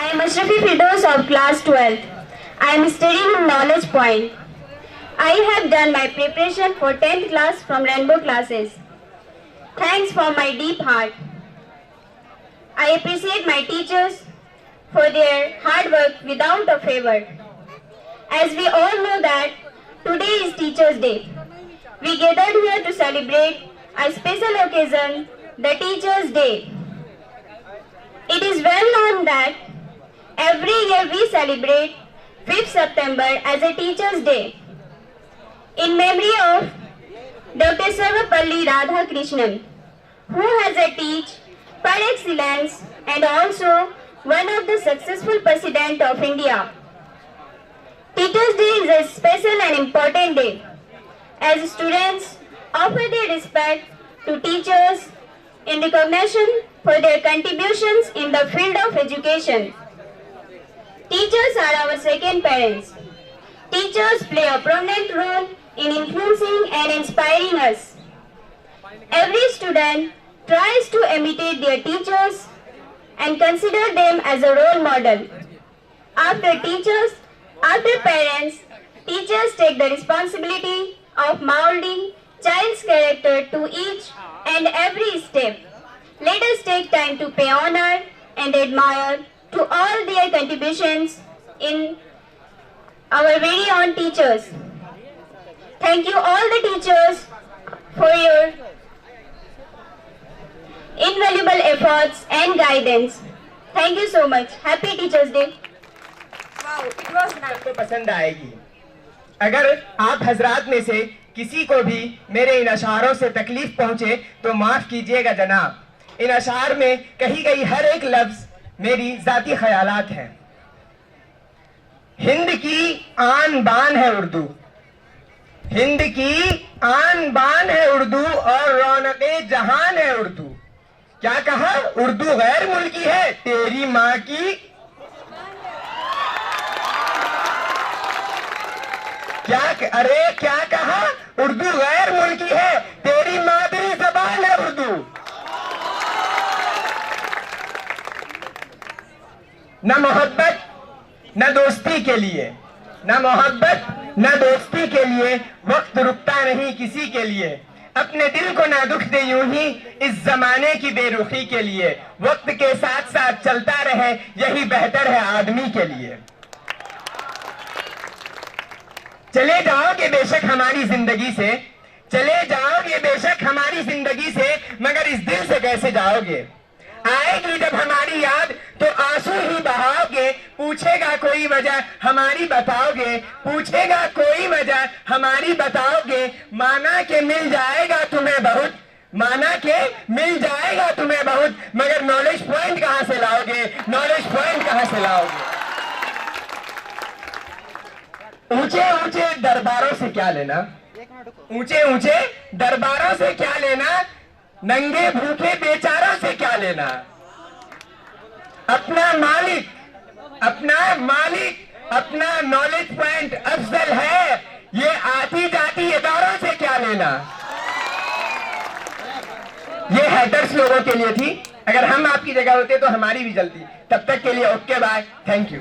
I am Ashrafi Firdaus of class 12th. I am studying in Knowledge Point. I have done my preparation for 10th class from Rainbow classes. Thanks from my deep heart. I appreciate my teachers for their hard work without a favor. As we all know that today is Teachers' Day. We gathered here to celebrate a special occasion, the Teachers' Day. It is well known that every year we celebrate 5th September as a Teachers' Day in memory of Dr. Sarvapalli Radhakrishnan, who has a teach par excellence and also one of the successful President of India. Teachers' Day is a special and important day as students offer their respect to teachers in recognition for their contributions in the field of education. Teachers are our second parents. Teachers play a prominent role in influencing and inspiring us. Every student tries to imitate their teachers and consider them as a role model. After parents, teachers take the responsibility of molding child's character to each and every step. Let us take time to pay honor and admire to all their contributions in our very own teachers. Thank you all the teachers for your invaluable efforts and guidance. Thank you so much. Happy Teachers' Day. Wow, it was nice. आपको पसंद आएगी। अगर आप हजरात में से किसी को भी मेरे इन अशारों से तकलीफ पहुंचे तो माफ कीजिएगा जनाब। इन अशार में कही गई हर एक लफ्ज मेरी जाती ख्यालात हैं। हिंद की आन बान है उर्दू, हिंद की आन बान है उर्दू और रौनके जहान है उर्दू। क्या कहा? उर्दू गैर मुल्की है, तेरी माँ की क्या? अरे क्या कहा? उर्दू गैर मुल्की है, तेरी मादरी जबान है उर्दू। न मोहब्बत न दोस्ती के लिए, न मोहब्बत न दोस्ती के लिए वक्त रुकता नहीं किसी के लिए। अपने दिल को ना दुख दे यूं ही इस जमाने की बेरुखी के लिए। वक्त के साथ साथ चलता रहे यही बेहतर है आदमी के लिए। चले जाओगे बेशक हमारी जिंदगी से, चले जाओगे बेशक हमारी जिंदगी से, मगर इस दिल से कैसे जाओगे? आएगी जब हमारी याद तो आंसू ही बहाओगे। पूछेगा कोई वजह हमारी बताओगे, पूछेगा कोई वजह हमारी बताओगे। माना के मिल जाएगा तुम्हें बहुत, माना के मिल जाएगा तुम्हें बहुत, मगर नॉलेज पॉइंट कहां से लाओगे? नॉलेज पॉइंट कहां से लाओगे? ऊंचे ऊंचे दरबारों से क्या लेना, ऊंचे ऊंचे दरबारों से क्या लेना, नंगे भूखे बेचारों से क्या लेना। अपना मालिक अपना नॉलेज पॉइंट अफजल है, ये आती जाती इदारों से क्या लेना। ये हैटर्स लोगों के लिए थी। अगर हम आपकी जगह होते तो हमारी भी जलती। तब तक के लिए ओके बाय, थैंक यू।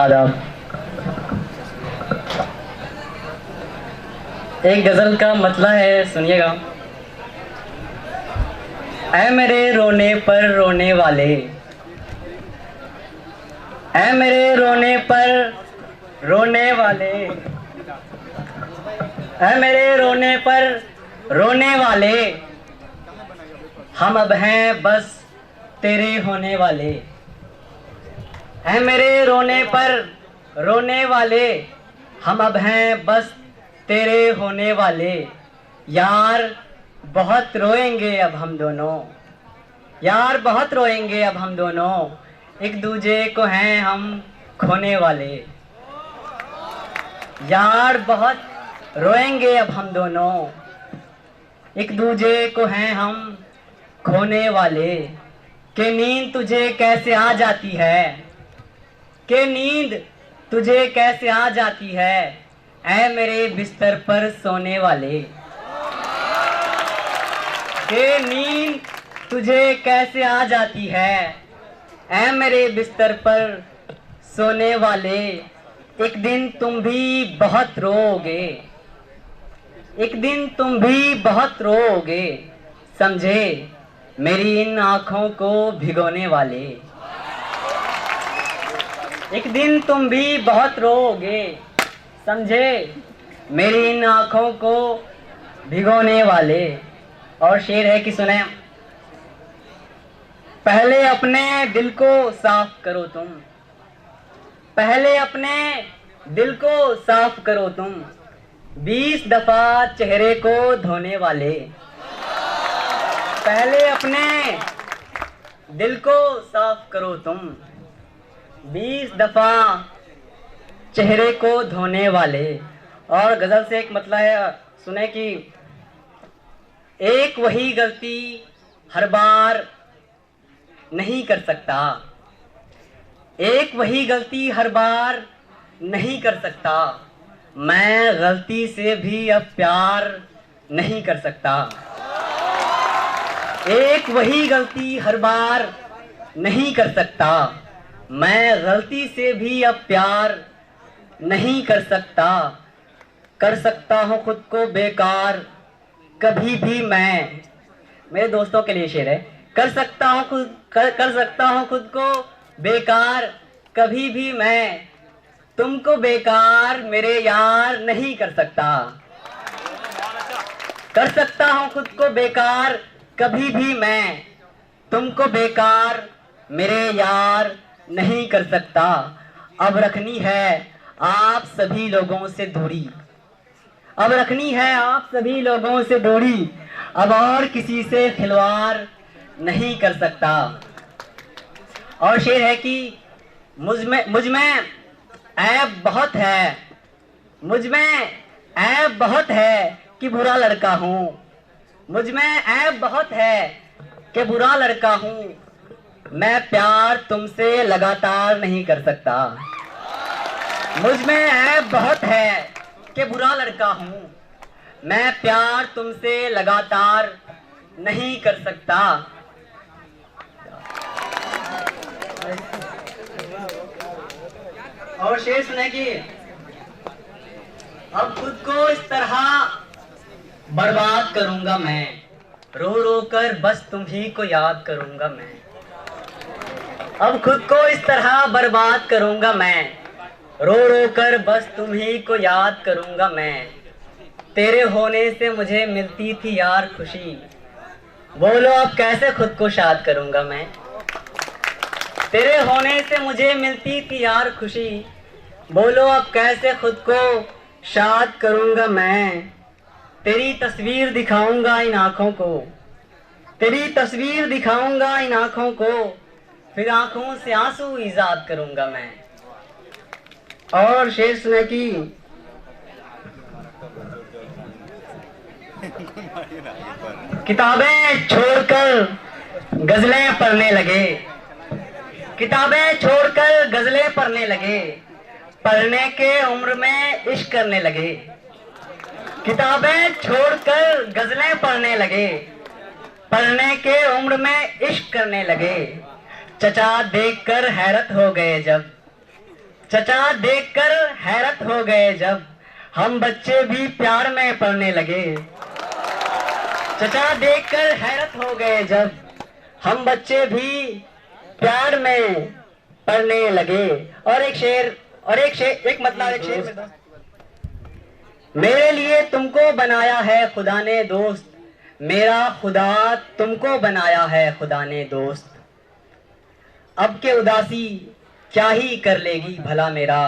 आदाब। एक गजल का मतला है, सुनिएगा। ऐ मेरे रोने पर रोने वाले, ऐ मेरे रोने पर रोने वाले, ऐ मेरे रोने पर रोने वाले, हम अब हैं बस तेरे होने वाले। ऐ मेरे रोने पर रोने वाले, हम अब हैं बस तेरे होने वाले। यार बहुत रोएंगे अब हम दोनों, यार बहुत रोएंगे अब हम दोनों, एक दूजे को हैं हम खोने वाले। यार बहुत रोएंगे अब हम दोनों, एक दूजे को हैं हम खोने वाले, के नींद तुझे कैसे आ जाती है, के नींद तुझे कैसे आ जाती है, ऐ मेरे बिस्तर पर सोने वाले। के नींद तुझे कैसे आ जाती है, ऐ मेरे बिस्तर पर सोने वाले। एक दिन तुम भी बहुत रोओगे, एक दिन तुम भी बहुत रोओगे, समझे मेरी इन आँखों को भिगोने वाले। एक दिन तुम भी बहुत रोओगे, समझे मेरी इन आँखों को भिगोने वाले। और शेर है कि सुने, पहले अपने दिल को साफ करो तुम, पहले अपने दिल को साफ करो तुम, 20 दफा चेहरे को धोने वाले। पहले अपने दिल को साफ करो तुम, 20 दफा चेहरे को धोने वाले। और गजल से एक मतलब है, सुने कि एक वही गलती हर बार नहीं कर सकता, एक वही गलती हर बार नहीं कर सकता, मैं गलती से भी अब प्यार नहीं कर सकता। एक वही गलती हर बार नहीं कर सकता, मैं गलती से भी अब प्यार नहीं कर सकता। कर सकता हूँ खुद को बेकार कभी भी मैं, मेरे दोस्तों के लिए शेर है, कर सकता हूँ कर सकता हूँ खुद को बेकार कभी भी मैं, तुमको बेकार मेरे यार नहीं कर सकता। कर सकता हूँ खुद को बेकार कभी भी मैं, तुमको बेकार मेरे यार नहीं कर सकता। अब रखनी है आप सभी लोगों से दूरी, अब रखनी है आप सभी लोगों से दूरी, अब और किसी से खिलवाड़ नहीं कर सकता। और शेर है कि मुझ में ऐब बहुत है, मुझ में ऐब बहुत है कि बुरा लड़का हूँ, मुझ में ऐब बहुत है कि बुरा लड़का हूँ, मैं प्यार तुमसे लगातार नहीं कर सकता। मुझ में ऐब बहुत है कि बुरा लड़का हूँ, मैं प्यार तुमसे लगातार नहीं कर सकता। और शेर सुने कि अब खुद को इस तरह बर्बाद करूंगा मैं, रो रो कर बस तुम्ही को याद करूंगा मैं। अब खुद को इस तरह बर्बाद करूंगा मैं, रो रो कर बस तुम्ही को याद करूंगा मैं। तेरे होने से मुझे मिलती थी यार खुशी, बोलो अब कैसे खुद को शाद करूंगा मैं। तेरे होने से मुझे मिलती थी यार खुशी, बोलो अब कैसे खुद को शाद करूंगा मैं। तेरी तस्वीर दिखाऊंगा इन आँखों को, तेरी तस्वीर दिखाऊंगा इन आँखों को, फिर आँखों से आंसू ईजाद करूंगा मैं। और शेर सुने की किताबें छोड़कर गजलें पढ़ने लगे, किताबें छोड़कर गजलें पढ़ने लगे, पढ़ने के उम्र में इश्क करने लगे। किताबें छोड़कर गजलें पढ़ने लगे, पढ़ने के उम्र में इश्क करने लगे। चचा देखकर हैरत हो गए जब, चचा देखकर हैरत हो गए जब, हम बच्चे भी प्यार में पढ़ने लगे। चचा देखकर हैरत हो गए जब, हम बच्चे भी प्यार में पढ़ने लगे। और एक शेर एक मतलब एक शेर में मेरे लिए तुमको बनाया है खुदा ने दोस्त, मेरा खुदा तुमको बनाया है खुदा ने दोस्त। अब के उदासी क्या ही कर लेगी भला मेरा,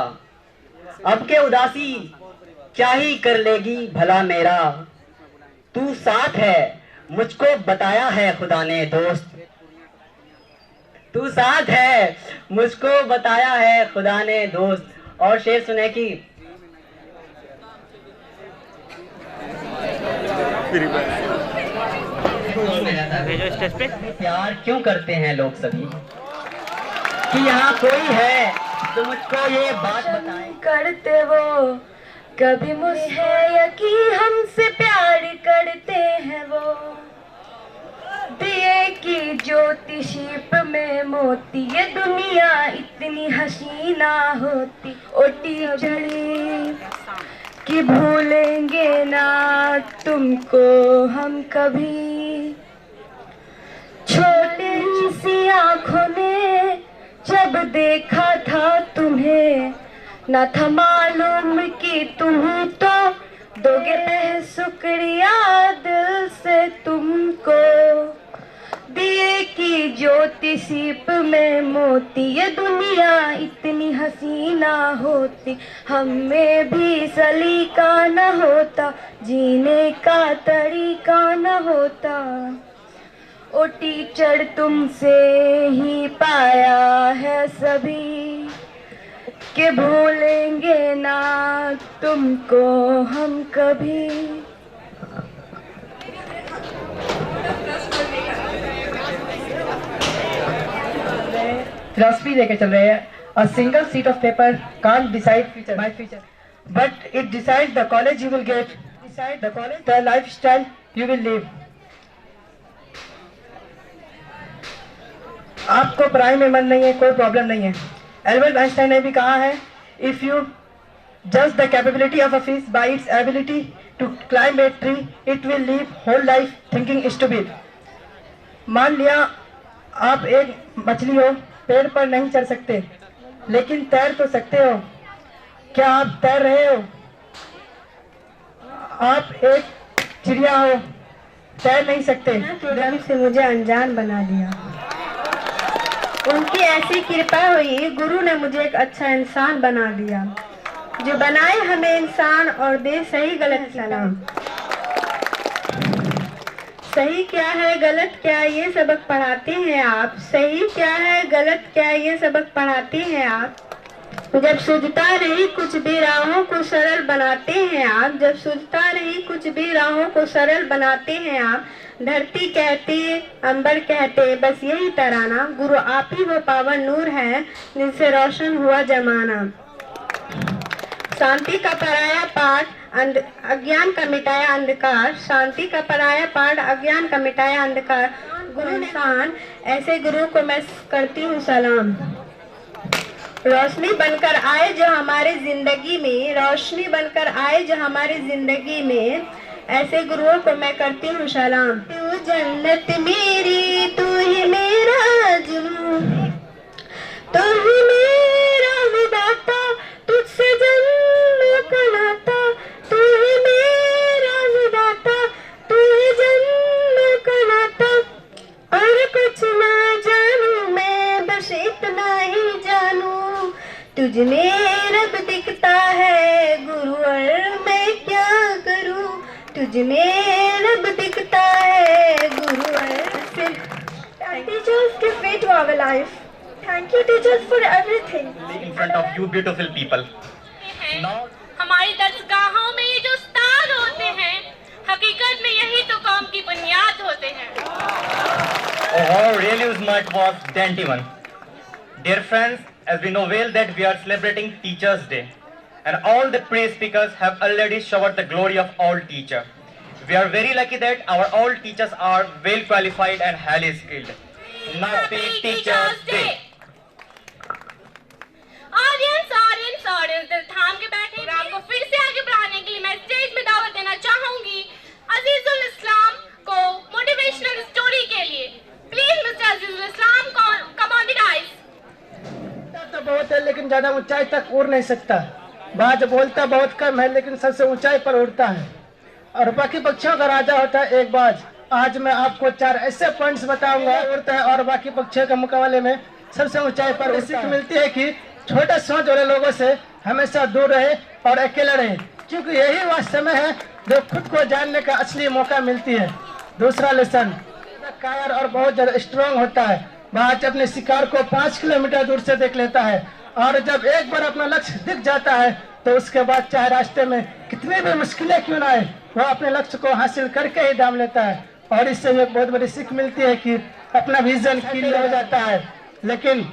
अब के उदासी क्या ही कर लेगी भला मेरा। तू साथ है मुझको बताया है खुदा ने दोस्त, तू साथ है मुझको बताया है खुदा ने दोस्त। और शेर सुने की भेजो स्टेज पे। प्यार क्यों करते हैं लोग सभी, कि यहाँ कोई है तो मुझको ये बात बताएं। करते वो कभी मुझे यकीन हमसे प्यार करते हैं वो, दिए की ज्योति शिप में मोती, ये दुनिया इतनी हसीना होती। ओटी चढ़ी कि भूलेंगे ना तुमको हम कभी, छोटी सी आंखों ने जब देखा था तुम्हें, न था मालूम कि तुम तो दोगे शुक्रिया दिल से तुमको, दिए की ज्योति सीप में मोती, ये दुनिया इतनी हसीना होती। हमें भी सलीका न होता, जीने का तरीका न होता। ओ टीचर तुमसे ही पाया है सभी, कि भूलेंगे ना तुमको हम कभी। फिलॉसफी लेके चल रहे हैं। A single sheet of paper can't decide future my future, but it decides the college you will get, decide the college, the lifestyle you will live. आपको पढ़ाई में मन नहीं है, कोई प्रॉब्लम नहीं है। एल्बर्ट आइंस्टाइन ने भी कहा है, इफ यू जज the capability of a fish by its ability to climb a tree, it will live whole life thinking stupid. मान लिया आप एक मछली हो, पेड़ पर नहीं चढ़ सकते लेकिन तैर तो सकते हो। क्या आप तैर रहे हो? आप एक चिड़िया हो, तैर नहीं सकते। रंग से मुझे अनजान बना दिया, उनकी ऐसी कृपा हुई, गुरु ने मुझे एक अच्छा इंसान बना दिया, जो बनाए हमें इंसान और दे सही गलत सलाम। सही क्या है गलत क्या ये सबक पढ़ाते हैं आप, सही क्या है गलत क्या ये सबक पढ़ाते हैं आप। जब सूझता नहीं कुछ भी राहों को सरल बनाते हैं आप, जब सूझता नहीं कुछ भी राहों को सरल बनाते हैं आप। धरती कहती अंबर कहते बस यही तराना, गुरु आप ही वो पावन नूर है जिनसे रोशन हुआ जमाना। शांति का पराया पाठ अज्ञान का मिटाया अंधकार, शांति का पराया पाठ अज्ञान का मिटाया अंधकार। गुरु इंसान ऐसे गुरु को मैं करती हूँ सलाम। रोशनी बनकर आए जो हमारे जिंदगी में, रोशनी बनकर आए जो हमारी जिंदगी में, ऐसे गुरुओं को मैं करती हूँ सलाम। तू जन्नत मेरी, तू ही मेरा जुनून, तू ही मेरा विधाता, तुझसे जन्म का नाता, तू ही मेरा विधाता, तू ही जन्म का नाता। और कुछ ना जानू मैं, बस इतना ही जानू, तुझ में रब दिखता है गुरु और मैं क्या करूं, तुझ में रब दिखता है गुरु और फिर। Teachers give way to our life. Thank you teachers for everything. In front of you beautiful people. Now हमारी दरगाहों में ये जो उस्ताद होते हैं, हकीकत में यही तो कौम की बुनियाद होते हैं। oh, how really smart was Dainty One. Dear friends, as we know well that we are celebrating Teachers Day, and all the praise speakers have already showered the glory of all teachers. We are very lucky that our all teachers are well qualified and highly skilled. Now Happy Teachers Day. Audience दिल थाम के बैठे। और आपको फिर से आगे बढ़ाने के लिए मैं स्टेज में दावत देना चाहूंगी अजीजुल इस्लाम को मोटिवेशनल स्टोरी के लिए। Please mister Azizul Islam, come on the dice. तो बहुत है लेकिन ज्यादा ऊंचाई तक उड़ नहीं सकता, बाज बोलता बहुत कम है लेकिन सबसे ऊंचाई पर उड़ता है, और बाकी पक्षियों का राजा होता है एक बाज। आज मैं आपको 4 ऐसे पॉइंट्स बताऊंगा उड़ता है और बाकी पक्षियों के मुकाबले में सबसे ऊंचाई पर। सीख मिलती है कि छोटे सोच वाले लोगों से हमेशा दूर रहे और अकेले रहे, क्योंकि यही वह समय है जो खुद को जानने का असली मौका मिलती है। दूसरा लेसन, कायर और बहुत ज्यादा स्ट्रॉन्ग होता है, बाज अपने शिकार को 5 किलोमीटर दूर से देख लेता है, और जब एक बार अपना लक्ष्य दिख जाता है तो उसके बाद चाहे रास्ते में कितनी भी मुश्किलें क्यों ना आए, वह अपने लक्ष्य को हासिल करके ही दाम लेता है। और इससे एक बहुत बड़ी सीख मिलती है कि अपना विजन क्लियर हो जाता है। लेकिन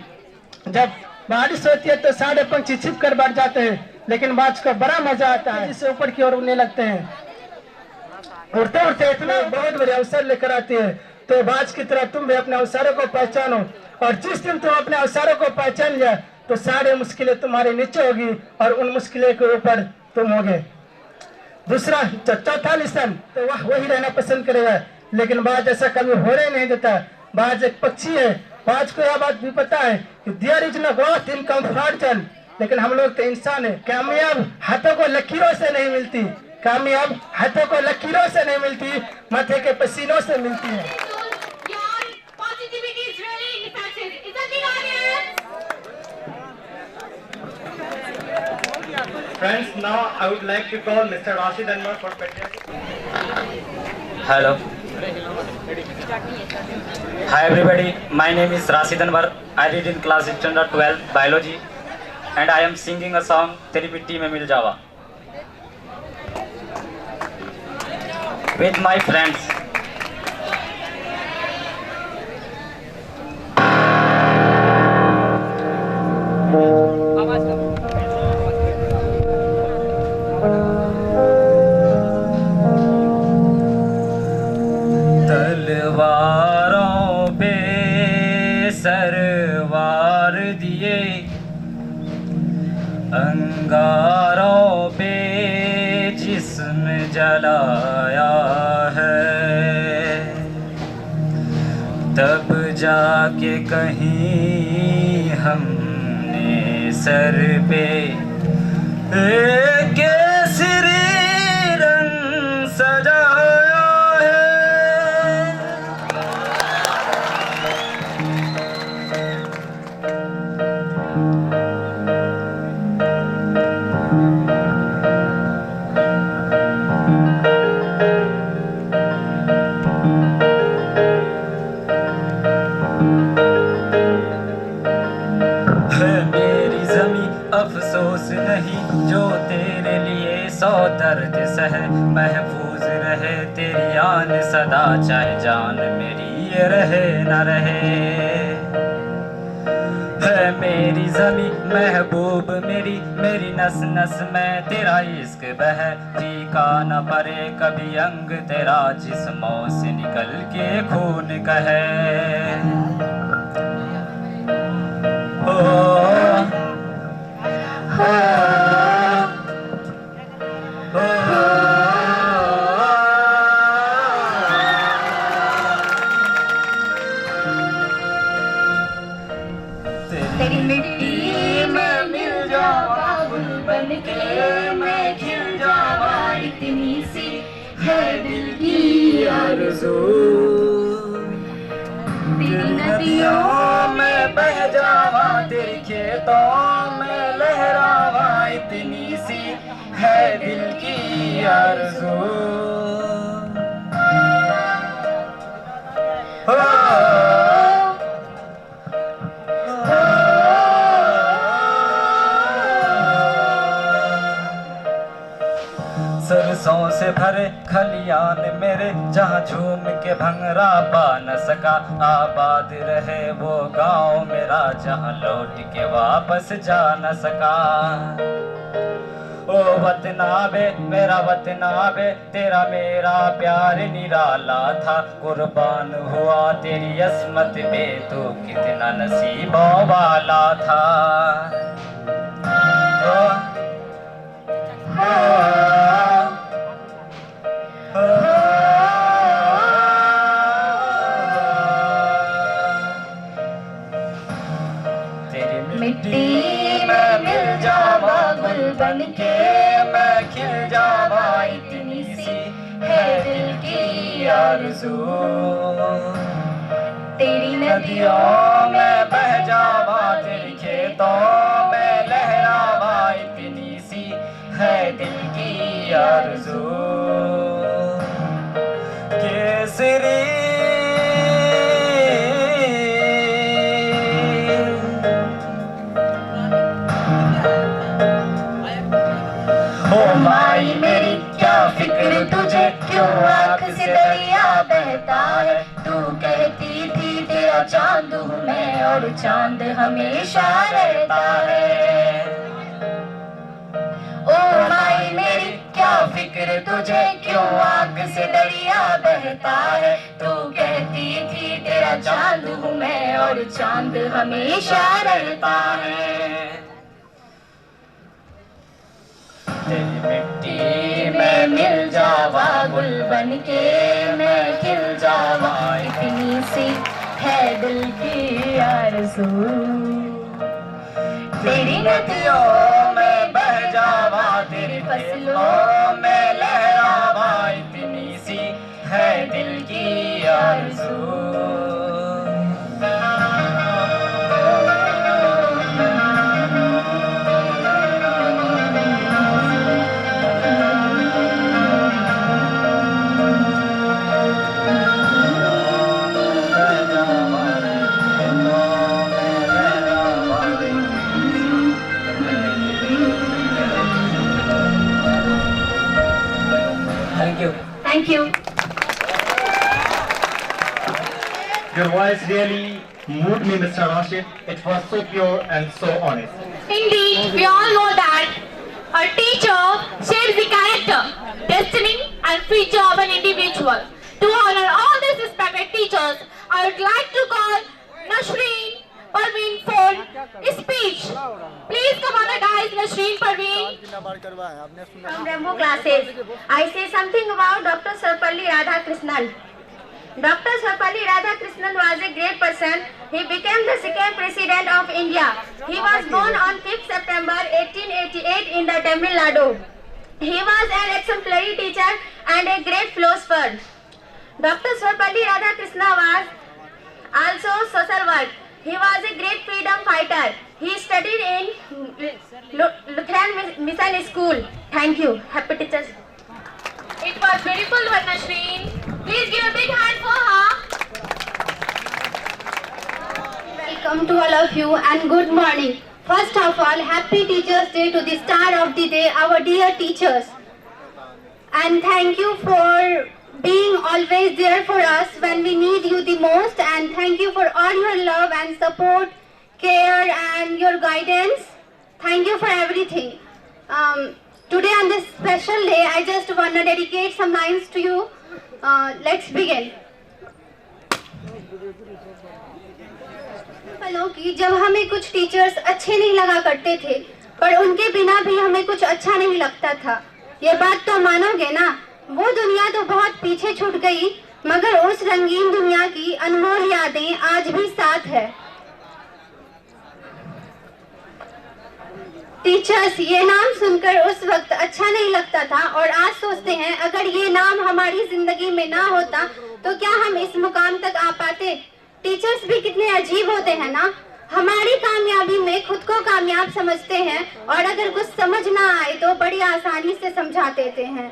जब बारिश होती है तो सारे पंछी छिप कर बैठ जाते हैं, लेकिन बाज को बड़ा मजा आता है, जिससे ऊपर की ओर उड़ने लगते हैं। उड़ते उड़ते इतना बहुत बड़े अवसर लेकर आती है। तो बाज की तरह तुम भी अपने अवसरों को पहचानो, और जिस दिन तुम अपने अवसरों को पहचान लिया तो सारे मुश्किलें तुम्हारे नीचे होगी और उन मुश्किलों के ऊपर तुम होगे। दूसरा चौथा लेसन तो वह वही रहना पसंद करेगा, लेकिन बाज ऐसा कभी होने नहीं देता। बाज एक पक्षी है, बाज को यह बात भी पता है कि there is no growth in comfort zone, लेकिन हम लोग तो इंसान है। कामयाब हाथों को लकीरों से नहीं मिलती, कामयाब हाथों को लकीरों से नहीं मिलती, माथे के पसीनों से मिलती है। Friends, now I would like to call Mr. Rashid Anwar for patriotic. Hello. Hi everybody, my name is Rashid Anwar. I read in class standard 12 biology and I am singing a song तेरी मिट्टी में मिल जावा with my friends. तलवारों पे सरवार दिए, अंगारों पे जिस्म जलाया है, तब जाके कहीं हमने सर पे एक केसरी रंग सजाया है। मेरी ज़मीं अफसोस नहीं जो तेरे लिए सौ दर्द सहे, महफूज रहे तेरी आन सदा, चाहे जान मेरी ये रहे न रहे। है मेरी ज़मीं महबूब मेरी, मेरी नस नस में तेरा इश्क बहे, फीका न पड़े कभी अंग तेरा, जिस्मों से निकल के खून कहे। तेरी मिट्टी में मिल जावा, गुल बन के मैं खिल जावा, इतनी सी है दिल की आरज़ू। तेरी नदियों में बह जावा, तेरे खेतों में लहरावा, इतनी सी है दिल की आरज़ू। सरसों से भरे खलियान मेरे, जहाँ झूम के भंगरा पा न सका, आबाद रहे वो गांव मेरा, जहाँ लौट के वापस जा न सका। ओ वतनाबे मेरा वतनाबे, तेरा मेरा प्यार निराला था, कुर्बान हुआ तेरी अस्मत पे, तू कितना नसीबों वाला था। मिट्टी में मिल जावा, गुल बन के मैं खिल जावा, इतनी सी है दिल की आरज़ू। तेरी नदियों में बह जावा, तेरे खेतों में लहरावा, इतनी सी है दिल की आरज़ू। केसरी माई मेरी क्या फिक्र तुझे, क्यों आँख से दरिया बहता चांद हूँ मैं और चांद हमेशा रहता है। ओ माई मेरी क्या फिक्र तुझे, क्यों आंख से दरिया बहता है। तू कहती थी तेरा चांद हूँ मैं और चांद हमेशा रहता है। तेरी मिट्टी में मिल जावा, गुल बन के मैं खिल जावा, इतनी सी है दिल की आरज़ू। तेरी नदियों में बह जावा, तेरी फसलों में लहरावा, इतनी सी है दिल की आरज़ू। Thank you. Your voice really moved me, Mr. Rashid. It was so pure and so honest. Indeed, we all know that a teacher shapes the character, destiny and future of an individual. To honor all these respected teachers, I would like to call Nasreen Parveen for speech. Please come on the dais, Nasreen Parveen. From Rainbow classes, I say something about Dr. Sarvapalli Radhakrishnan. Dr. Sarvapalli Radhakrishnan was a great person. He became the second president of India. He was born on 5th September 1888 in the Tamil Nadu. He was an exemplary teacher and a great philosopher. Dr. Sarvapalli Radhakrishnan was also social work. He was a great freedom fighter. He studied in Lutheran Mission School. Thank you. Happy Teachers. It was beautiful one, Nasreen. Please give a big hand for her. Welcome to all of you and good morning. First of all, happy Teachers Day to the star of the day, our dear teachers. And thank you for being always there for us when we need you the most, and thank you for all your love and support, care and your guidance. Thank you for everything. Today on this special day, I just want to dedicate some lines to you. Let's begin. फलों की जब हमें कुछ teachers अच्छे नहीं लगा करते थे, पर उनके बिना भी हमें कुछ अच्छा नहीं लगता था। ये बात तो मानोगे ना? वो दुनिया तो बहुत पीछे छूट गई, मगर उस रंगीन दुनिया की अनमोल यादें आज भी साथ है। टीचर्स, ये नाम सुनकर उस वक्त अच्छा नहीं लगता था और आज सोचते हैं अगर ये नाम हमारी जिंदगी में ना होता तो क्या हम इस मुकाम तक आ पाते। टीचर्स भी कितने अजीब होते हैं ना। हमारी कामयाबी में खुद को कामयाब समझते हैं और अगर कुछ समझ ना आए तो बड़ी आसानी से समझा देते हैं।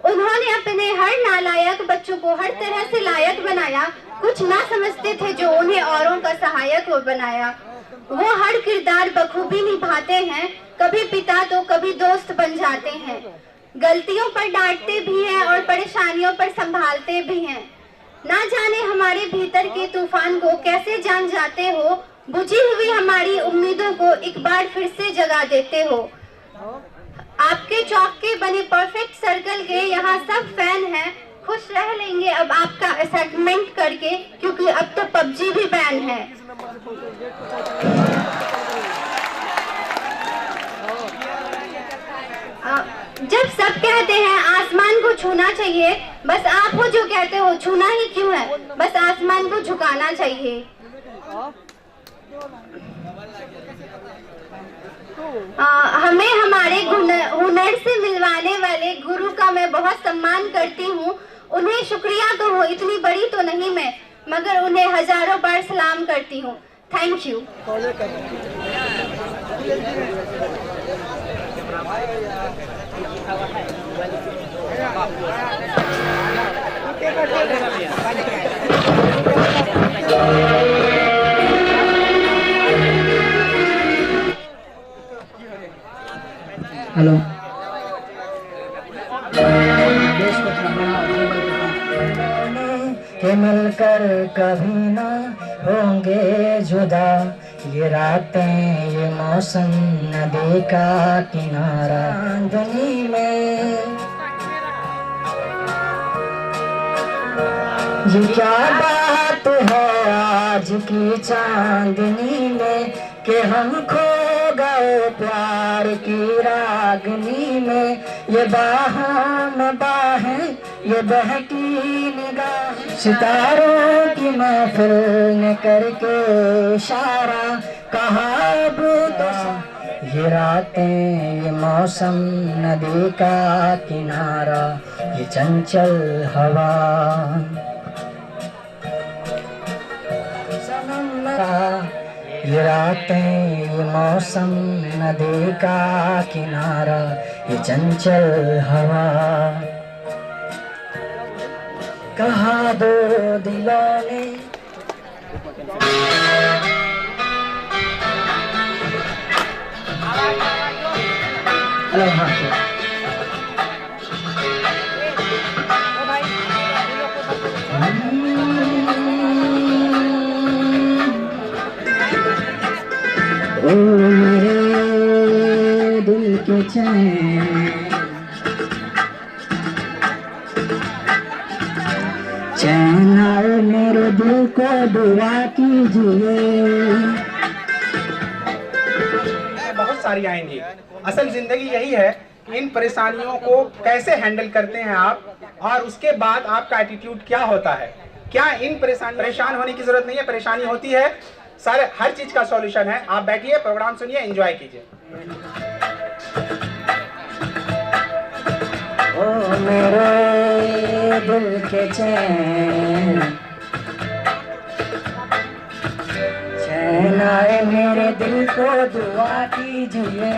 उन्होंने अपने हर नालायक बच्चों को हर तरह से लायक बनाया। कुछ ना समझते थे जो उन्हें औरों का सहायक बनाया। वो हर किरदार बखूबी निभाते हैं, कभी पिता तो कभी दोस्त बन जाते हैं। गलतियों पर डांटते भी हैं और परेशानियों पर संभालते भी हैं। ना जाने हमारे भीतर के तूफान को कैसे जान जाते हो, बुझी हुई हमारी उम्मीदों को एक बार फिर से जगा देते हो। आपके चौक के बने परफेक्ट सर्कल के यहाँ सब फैन हैं। खुश रह लेंगे अब आपका असाइनमेंट करके, क्योंकि अब तो पबजी भी बैन है। जब सब कहते हैं आसमान को छूना चाहिए, बस आप हो जो कहते हो छूना ही क्यों है, बस आसमान को झुकाना चाहिए। हमें हमारे हुनर से मिलवाने वाले गुरु का मैं बहुत सम्मान करती हूँ। उन्हें शुक्रिया तो हो, इतनी बड़ी तो नहीं मैं, मगर उन्हें हजारों बार सलाम करती हूँ। Thank you. हेलो, के मिलकर कभी ना से जुदा, ये रातें ये मौसम नदी का किनारा, चांदनी में ये क्या बात है आज की चांदनी में कि हम खो गए प्यार की रागनी में। ये बाहों में बाहें ये बहकी निगाह, सितारों की महफिल ने करके इशारा कहा अब तो ये रातें ये मौसम नदी का किनारा, ये चंचल हवा ये रातें ये मौसम नदी का किनारा, ये चंचल हवा कहा दो दिलों ने। हेलो हाँ ओ मेरे दिल के चैन आए मेरे दिल को दुआ कीजिए। बहुत सारी आएंगी। असल जिंदगी यही है कि इन परेशानियों को कैसे हैंडल करते हैं आप, और उसके बाद आपका एटीट्यूड क्या होता है। क्या इन परेशान होने की जरूरत नहीं है, परेशानी होती है, सारे हर चीज का सॉल्यूशन है। आप बैठिए, प्रोग्राम सुनिए, एंजॉय कीजिए। ओ मेरे दिल के चैन आए मेरे दिल को दुआ कीजिए।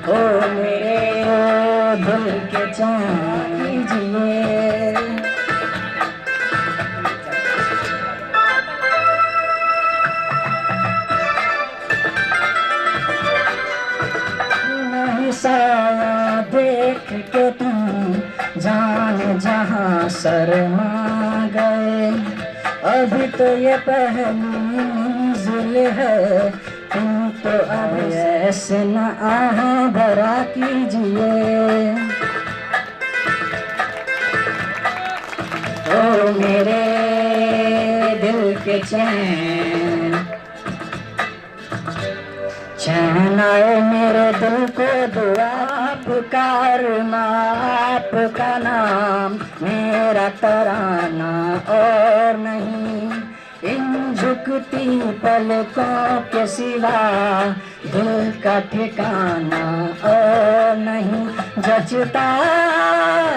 ओ मेरे दिल के चैन कीजिए। साया देख के तुम जान जहां शर्मा गए, अभी तो ये पहली मंजिल है, तुम तो अब ऐसे न आहें भरा कीजिए। ओ मेरे दिल के चैन आए मेरे दिल को दुआ पुकारना, आपका नाम मेरा तराना और नहीं, इन झुकती पलकों के सिवा दिल का ठिकाना और नहीं, जचता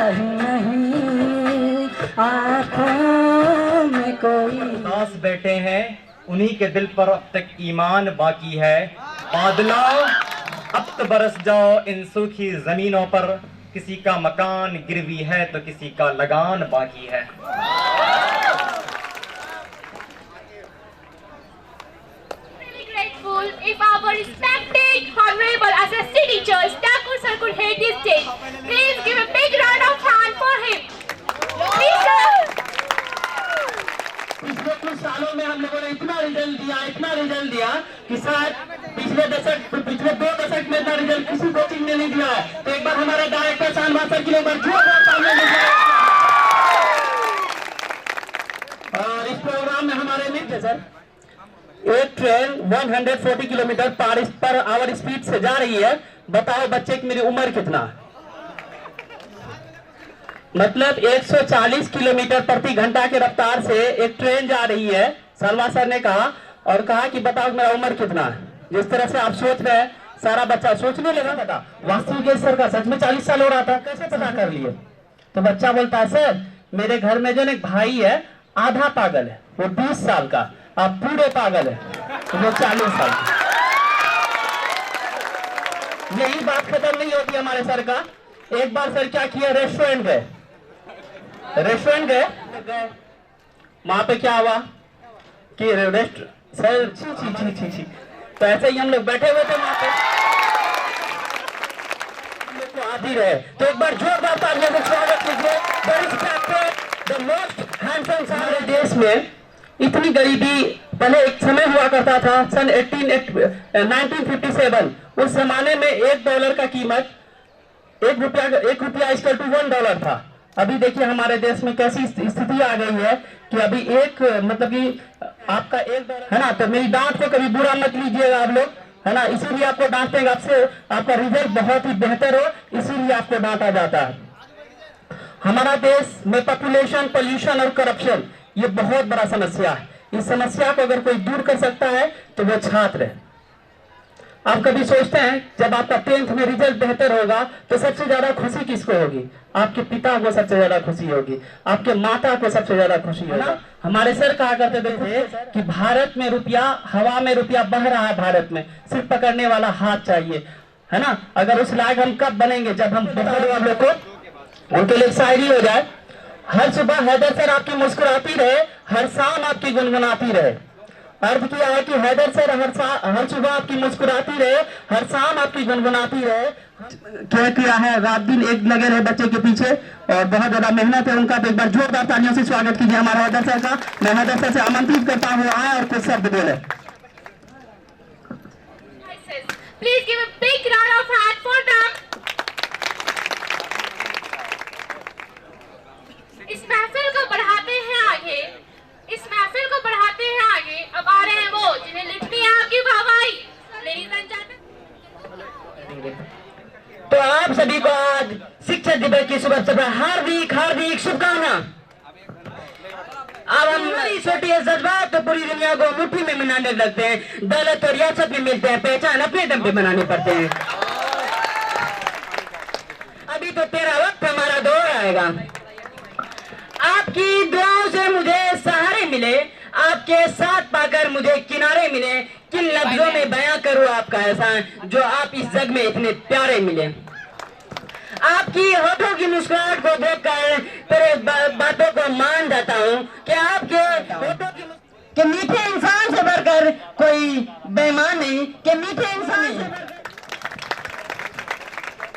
ही नहीं आँखों में कोई। पास बैठे हैं उन्हीं के दिल पर अब तक ईमान बाकी है, बादलों अब तो बरस जाओ इन सूखी जमीनों पर, किसी का मकान गिरवी है तो किसी का लगान बाकी है। Really grateful if our respected honorable assistant teacher Thakur sir could head this stage. Please give a big round of hand for him. Please sir. पिछले कुछ सालों में हम लोगों ने इतना रिजल्ट दिया कि शायद पिछले 2 दशक में इतना रिजल्ट किसी कोचिंग ने नहीं दिया है। तो एक बार हमारे डायरेक्टर शानवाज सर के लिए जोरदार तालियां दीजिए। और इस प्रोग्राम में हमारे मित्र सर, एक train 140 kilometre per hour speed से जा रही है। बताओ बच्चे की मेरी उम्र कितना, मतलब 140 किलोमीटर प्रति घंटा की रफ्तार से एक ट्रेन जा रही है। शर्मा सर ने कहा और कहा कि बताओ मेरा उम्र कितना है। जिस तरह से आप सोच रहे हैं सारा बच्चा सोचने लगा। पता वास्तविक सर का सच में 40 साल हो रहा था, कैसे पता कर लिए? तो बच्चा बोलता है सर मेरे घर में जो एक भाई है आधा पागल है, वो 20 साल का, आप पूरे पागल है तो वो 40 साल का। यही बात खत्म नहीं होती हमारे सर का। एक बार सर क्या किया, रेस्टोरेंट गए, वहां पे क्या हुआ कि सर छी तो ऐसे ही हम लोग बैठे हुए थे वहां पे, हम लोग को आदि रहे। तो एक बार जोरदार तालियों से स्वागत कीजिए द मोस्ट हमारे देश में इतनी गरीबी पहले एक समय हुआ करता था सन 1957। उस जमाने में $1 का कीमत एक रुपया इक्वल टू $1 था। अभी देखिए हमारे देश में कैसी स्थिति आ गई है कि अभी मतलब कि आपका $1 है ना। तो मेरी डांट को कभी बुरा मत लीजिएगा आप लोग, है ना। इसीलिए आपको डांटते हैं, आपसे आपका रिजल्ट बहुत ही बेहतर हो, इसीलिए आपको डांटा जाता है। हमारा देश में पॉपुलेशन, पोल्यूशन और करप्शन ये बहुत बड़ा समस्या है। इस समस्या को अगर कोई दूर कर सकता है तो वो छात्र है। आप कभी सोचते हैं जब आपका 10th में रिजल्ट बेहतर होगा तो सबसे ज्यादा खुशी किसको होगी? आपके पिता को सबसे ज्यादा खुशी होगी, आपके माता को सबसे ज्यादा खुशी होगी। हमारे सर कहा करते थे कि भारत में रुपया, हवा में रुपया बह रहा है भारत में, सिर्फ पकड़ने वाला हाथ चाहिए, है ना। अगर उस लायक हम कब बनेंगे? जब हम हम लोग को उनके लिए शायरी हो जाए। हर सुबह हैदर सर आपकी मुस्कुराती रहे, हर शाम आपकी गुनगुनाती रहे। अर्थ किया है कि हैदर सर हर सुबह आपकी मुस्कुराती रहे, हर शाम आपकी गुनगुनाती रहे। क्या किया है, रात दिन एक लगे रहे बच्चे के पीछे और बहुत ज्यादा मेहनत है उनका। तो एक बार जोरदार तालियों से स्वागत कीजिए हमारे हैदर सर का। मैं हैदर सर से आमंत्रित करता हूँ आए और कुछ शब्द बोले। Please give a big round of applause for them. इस महफिल को बढ़ाते हैं आगे, इस महफिल को बढ़ाते हैं आगे। अब आ रहे हैं वो जिन्हें लिखनी है आपकी वाहवाही। Ladies and gentlemen, तो आप सभी को आज शिक्षक दिवस की हार्दिक हार्दिक शुभकामना। अब हम छोटी जज्बात तो पूरी दुनिया को मुट्ठी में मनाने लगते हैं, दौलत और रियासत में मिलते हैं, पहचान अपने दम पे बनाने पड़ते हैं। अभी तो तेरा वक्त हमारा दौर आएगा। आपकी दुआओं से मुझे सहारे मिले, आपके साथ पाकर मुझे किनारे मिले। किन लफ्जों में बयां करूं आपका एहसान जो आप इस जग में इतने प्यारे मिले। आपकी होठों की मुस्कुराहट को देखकर तेरे बातों को मान जाता हूँ कि आपके होठों की कि मीठे इंसान से बढ़कर कोई बेईमान नहीं, कि मीठे इंसान से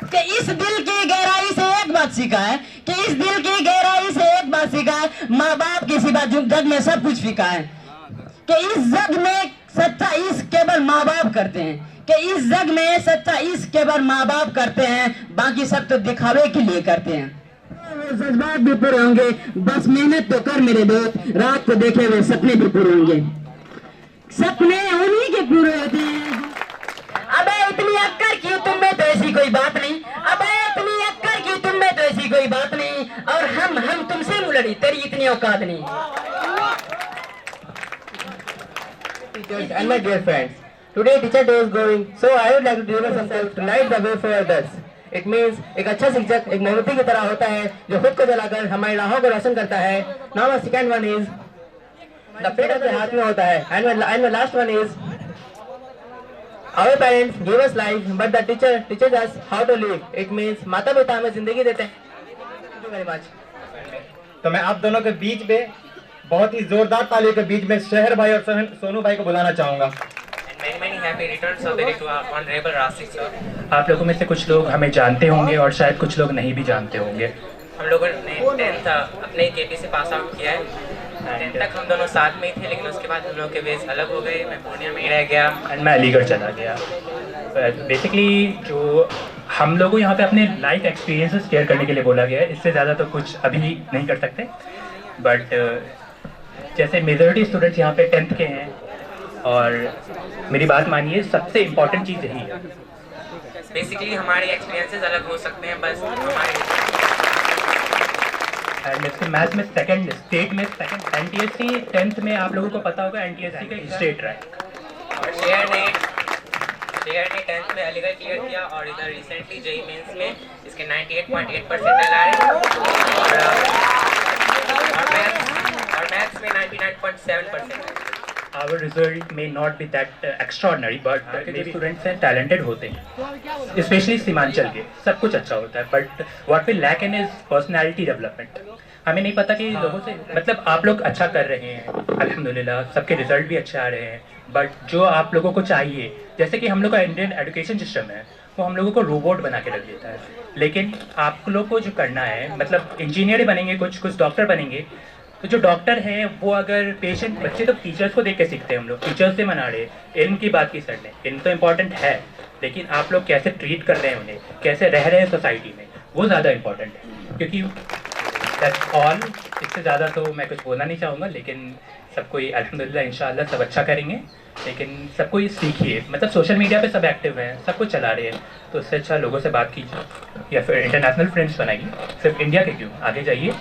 कि इस दिल की गहराई से एक बात सीखा है, कि इस दिल की गहराई से एक बात सीखा है, माँ बाप के सिवा जग में सब कुछ फीका है। कि इस जग में सच्चा इश्क केवल माँ बाप करते हैं, कि इस जग में सच्चा इश्क केवल माँ बाप करते हैं, बाकी सब तो दिखावे के लिए करते हैं। जज्बात भी पूरे होंगे, बस मेहनत तो कर मेरे दोस्त, रात को देखे हुए सपने भी पूरे होंगे। सपने उन्हीं के पूरे होते हैं। अबे इतनी अक्कर क्यों तुम में, तो ऐसी कोई बात नहीं। अबे इतनी अक्कर क्यों तुम में, तो ऐसी कोई बात नहीं। और हम तुमसे मुलड़ी, तेरी इतनी औकात नहीं। Teachers and my dear friends, today Teacher Day is going, so I would like to deliver some thoughts to light the way for others. It means एक अच्छा शिक्षक एक मोमबत्ती की तरह होता है जो खुद को जलाकर हमारी राहों को रोशन करता है। Now my second one is the fate of the हाथ में होता है, and my last one is our parents give us life, but the teacher teaches us how to live. It means माता पिता हमें जिंदगी देते हैं। Thank you very much. तो मैं आप दोनों के बीच में बहुत ही जोरदार तालियों के बीच में शहर भाई और सोनू भाई को बुलाना चाहूंगा। Many happy returns of the day to our honorable Rasik sir. आप लोगों में से कुछ लोग हमें जानते होंगे और शायद कुछ लोग नहीं भी जानते होंगे। हम लोगों ने 10th अपने केपी से पास आउट किया है। 10th तक हम दोनों साथ में ही थे, लेकिन उसके बाद हम लोग के वेज अलग हो गए। मैं पूर्णिया में ही रह गया एंड मैं अलीगढ़ चला गया। बेसिकली जो हम लोगों यहाँ पे अपने लाइफ एक्सपीरियंसेस शेयर करने के लिए बोला गया है, इससे ज़्यादा तो कुछ अभी नहीं कर सकते। बट जैसे मेजॉरिटी स्टूडेंट्स यहाँ पे 10th के हैं और मेरी बात मानिए, सबसे इम्पोर्टेंट चीज़ यही है। बेसिकली हमारे एक्सपीरियंसेस अलग हो सकते हैं, बस हमारे एंड इसके मैथ्स में सेकंड, स्टेट में सेकंड, NTSC 10th में आप लोगों को पता होगा NTSC का स्टेट रैंक। और शेयर ने 10th में अलीगढ़ क्लियर किया और इधर रिसेंटली जेईई मेंस में इसके 98.8% आ रहे हैं और मैथ्स में 99.7%। Our result may not be that extraordinary, but जो स्टूडेंट्स हैं टैलेंटेड होते हैं, स्पेशली सीमांचल के, सब कुछ अच्छा होता है। But what we lack in is personality development. हमें नहीं पता कि लोगों से, मतलब आप लोग अच्छा कर रहे हैं अल्हम्दुलिल्लाह, सबके रिजल्ट भी अच्छे आ रहे हैं, बट जो आप लोगों को चाहिए, जैसे कि हम लोग का इंडियन एजुकेशन सिस्टम है, वो हम लोगों को रोबोट बना के रख देता है। लेकिन आप लोग को जो करना है, मतलब इंजीनियर बनेंगे, कुछ डॉक्टर बनेंगे, तो जो डॉक्टर हैं वो अगर पेशेंट, बच्चे तो टीचर्स को देख के सीखते हैं, हम लोग टीचर्स से मना रहे, इल्म की बात की सर ने, इल्म तो इम्पॉर्टेंट है, लेकिन आप लोग कैसे ट्रीट कर रहे हैं उन्हें, कैसे रह रहे हैं सोसाइटी में, वो ज़्यादा इम्पॉर्टेंट है। क्योंकि दैट्स ऑल, इससे ज़्यादा तो मैं कुछ बोलना नहीं चाहूँगा, लेकिन सबको अल्हम्दुलिल्लाह इंशाअल्लाह सब अच्छा करेंगे, लेकिन सबको ये सीखिए। मतलब सोशल मीडिया पे सब एक्टिव हैं, सब कुछ चला रहे हैं, तो उससे अच्छा लोगों से बात कीजिए या फिर इंटरनेशनल फ्रेंड्स बनाइए, सिर्फ इंडिया के क्यों, आगे जाइए,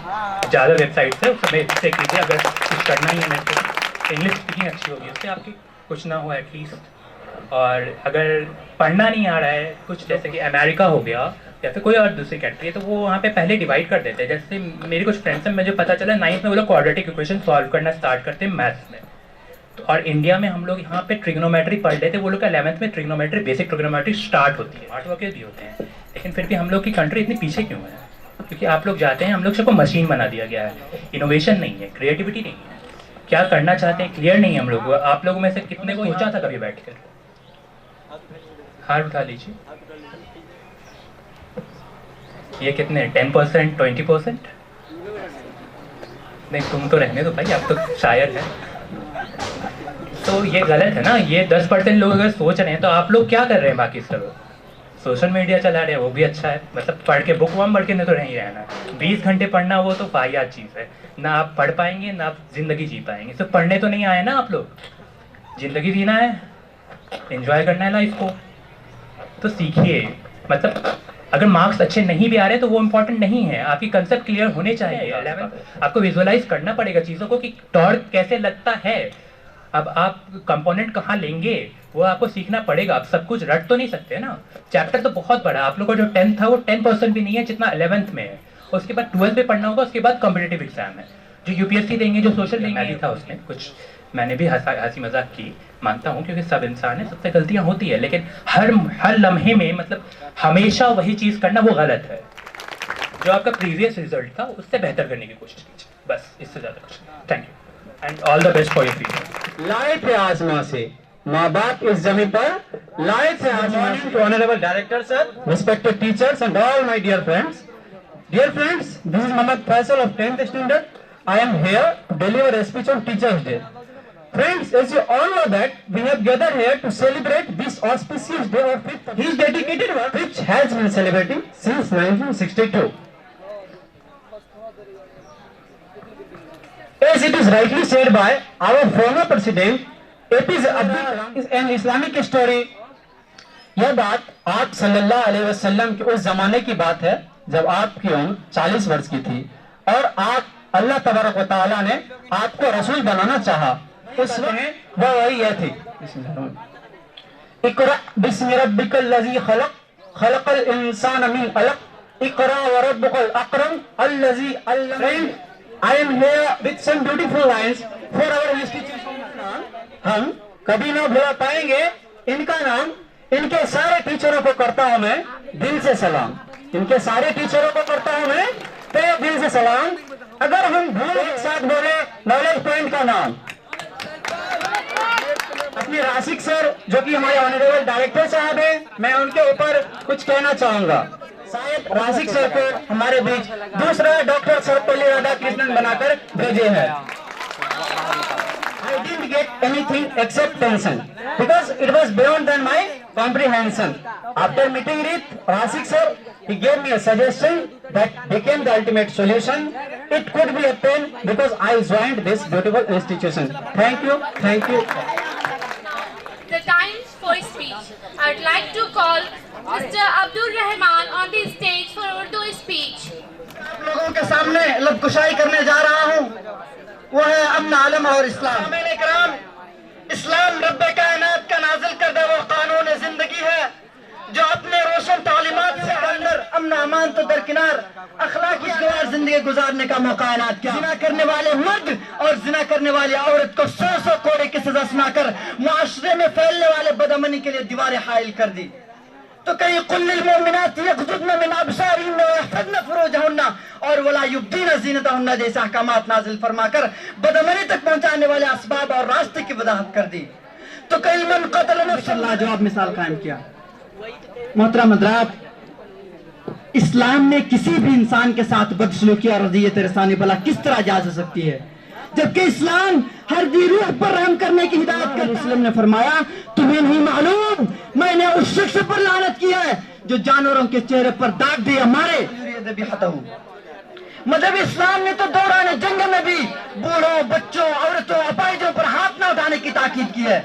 ज़्यादा वेबसाइट्स है उसमें से कीजिए। अगर कुछ करना ही है नेट पर, इंग्लिश स्पीकिंग अच्छी होगी, उससे आपकी कुछ ना हो एटलीस्ट। और अगर पढ़ना नहीं आ रहा है कुछ, जैसे कि अमेरिका हो गया या फिर कोई और दूसरी कंट्री है, तो वो वहाँ पे पहले डिवाइड कर देते हैं। जैसे मेरी कुछ फ्रेंड्स हैं, मुझे पता चला 9th में वो लोग क्वाड्रेटिक इक्वेशन सॉल्व करना स्टार्ट करते हैं मैथ्स में। तो और इंडिया में हम लोग यहाँ पे ट्रिग्नोमेट्री पढ़ लेते हैं, वो लोग का 11th में ट्रिग्नोमेट्री, बेसिक ट्रिग्नोमेट्री स्टार्ट होती है, स्मार्ट वर्कर्स भी होते हैं, लेकिन फिर भी हम लोग की कंट्री इतनी पीछे क्यों है? क्योंकि आप लोग जाते हैं, हम लोग सबको मशीन बना दिया गया है, इनोवेशन नहीं है, क्रिएटिविटी नहीं है, क्या करना चाहते हैं क्लियर नहीं है हम लोग। आप लोगों में से कितने को सोचा था कभी बैठ कर? हाथ उठा लीजिए। ये कितने, 10%, 20%? नहीं, तुम तो रहने दो भाई, आप तो शायर है। तो ये गलत है ना, ये 10% लोग अगर सोच रहे हैं, तो आप लोग क्या कर रहे हैं? बाकी सब सोशल मीडिया चला रहे हैं, वो भी अच्छा है, मतलब पढ़ के बुक वाम पढ़ के नहीं तो नहीं रहना। 20 घंटे पढ़ना वो तो फाहियात चीज़ है, ना आप पढ़ पाएंगे ना आप ज़िंदगी जी पाएंगे। सिर्फ पढ़ने तो नहीं आए ना आप लोग, ज़िंदगी जीना है, एंजॉय करना है लाइफ को, तो सीखिए। मतलब अगर मार्क्स अच्छे नहीं भी आ रहे तो वो इम्पोर्टेंट नहीं है, आपकी कंसेप्ट क्लियर होने चाहिए। 11 आपको विजुअलाइज करना पड़ेगा चीज़ों को कि टॉर्क कैसे लगता है। अब आप कंपोनेंट कहाँ लेंगे वो आपको सीखना पड़ेगा, आप सब कुछ रट तो नहीं सकते ना। चैप्टर तो बहुत बड़ा, आप लोग का जो 10th था वो 10% भी नहीं है जितना 11th में है। उसके बाद 12th में पढ़ना होगा, उसके बाद कॉम्पिटेटिव एग्जाम है, जो यूपीएससी देंगे, जो सोशल देंगे। मैं भी था उसमें, कुछ मैंने भी हंसी मजाक की, मानता हूँ, क्योंकि सब इंसान है, सबसे गलतियाँ होती है, लेकिन हर लम्हे में मतलब हमेशा वही चीज़ करना वो गलत है। जो आपका प्रीवियस रिजल्ट था उससे बेहतर करने की कोशिश कीजिए, बस, इससे ज़्यादा कुछ नहीं। Thank you and all the best for your future. Light है आसमां से, माँ बाप इस जमीन पर, लाइट है आसमां से। To honourable director sir, respected teachers and all my dear friends, this is Mohammad Faisal of 10th standard. I am here to deliver a speech on Teachers' Day. Friends, as you all know that we have gathered here to celebrate this auspicious day of his dedicated work, which has been celebrating since 1962. As it is rightly said by our former president, APJ Abdul Kalam is an Islamic story. यह बात आप सल्लल्लाहु अलैहि वसल्लम के उस जमाने की बात है जब आपकी उम्र 40 वर्ष की थी और आप अल्लाह तबारक व तआला ने आपको रसूल बनाना चाहा। उस समय वह वही यह थी, इक़रा बिस्मि रब्बिकल लज़ी खलक़, खलक़ल इंसान मिन अलक़, इक़रा व रब्बुकल अकरम अल्लज़ी Allam. I am here with some beautiful lines for our institution. हम कभी ना भुला पाएंगे इनका नाम। इनके सारे टीचरों को करता हूं मैं दिल से सलाम, इनके सारे टीचरों को करता हूं मैं तहे दिल से सलाम। अगर हम भूल एक साथ बोले नॉलेज पॉइंट का नाम, अपने राशिक सर जो कि हमारे ऑनरेबल डायरेक्टर साहब हैं, मैं उनके ऊपर कुछ कहना चाहूंगा। शायद राशिक सर को हमारे बीच दूसरा डॉक्टर सर्वपल्ली राधाकृष्णन बनाकर भेजे हैं। I didn't get anything except tension because it was beyond than my comprehension. After meeting with Rasik sir, he gave me a suggestion that became the ultimate solution. It could be obtained because I joined this beautiful institution. Thank you, thank you. The times for speech. I would like to call Mr. Abdul Rahman on the stage for Urdu speech. आप लोगों के सामने लबकुशाई करने जा रहा हूँ, वो है अमन आलम और इस्लाम। इस्लाम रब्बे कायनात का नाजिल करदा वो कानून जिंदगी है जो अपने रोशन तालीमात से अंदर अमन अमान तो दरकिनार अखलाकी खुशगवार जिंदगी गुजारने का मौका इनायत किया। जिना करने वाले मर्द और जिना करने वाली औरत को 100 कोड़े की सजा सुनाकर मुआशरे में फैलने वाले बदअमनी के लिए दीवारें हाइल कर दी। तो कहीं कुल्लिल मोमिनात यग़ज़ुद्न मिन अब्सारिहिन्ना व यहफ़ज़्न फ़ुरूजहुन्ना और वला युब्दीना ज़ीनतहुन्ना जैसे अहकामात नाज़िल फरमाकर बदअमनी तक पहुंचाने वाले असबाब और रास्ते की वजाहत कर दी। तो कई मन क़त्ल नफ़्सन लाजवाब मिसाल कायम किया। मोहतरम हज़रात, इस्लाम में किसी भी इंसान के साथ बदसलूकी और अज़ियत रसानी भला किस तरह जायज़ हो सकती है? जबकि इस्लाम हर दी रूह पर रहम करने की हिदायत कर। मुस्लिम ने फरमाया तुम्हें नहीं मालूम मैंने उस शख्स पर लानत किया है जो जानवरों के चेहरे पर दाग दिया मारे। मतलब इस्लाम ने तो दौरान जंग में भी बूढ़ों बच्चों औरतों अपाहिजों पर हाथ न उठाने की ताकीद की है,